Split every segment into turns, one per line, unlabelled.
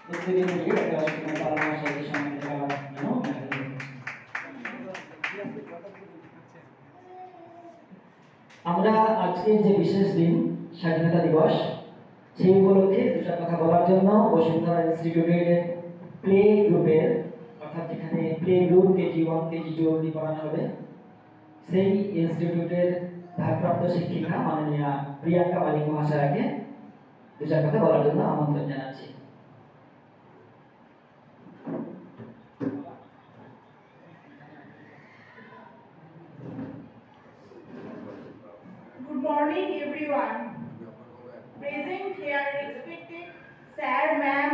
প্রতিনিধিকে একটা পরামর্শ সম্মানিত করার জন্য আমরা আজকের যে বিশেষ দিন স্বাধীনতা দিবস সেই উপলক্ষে দুটো কথা বলার জন্য বসুন্ধরা ইনস্টিটিউটের প্লে গ্রুপের অর্থাৎ যেখানে প্লে গ্রুপ কেজি 1 কেজি 2 অবধি পড়ানো হবে সেই ইনস্টিটিউটের ভারপ্রাপ্ত শিক্ষিকা মাননীয়া প্রিয়াঙ্কা মালিক মহাশয়াকে দুটো কথা বলার জন্য আমন্ত্রণ জানাচ্ছি।
Good morning everyone. Present here respected sir, ma'am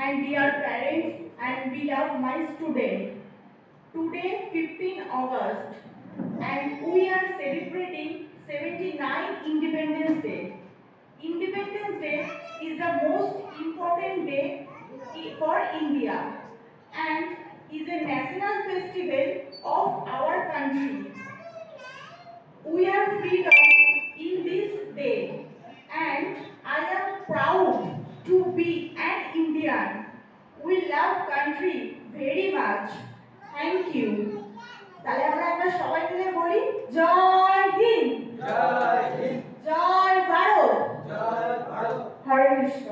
and dear parents and beloved my students. Today 15 August and we are celebrating 79 Independence Day. Independence Day is the most important day for India and is a national festival of our country. We are freedom in this day and I am proud to be an Indian. We love country very much. Thank you. তাহলে আমরা একবার সবাই মিলে বলি জয় হিন্দ, জয় হিন্দ, জয় ভারত, জয় ভারত, হরে কৃষ্ণ।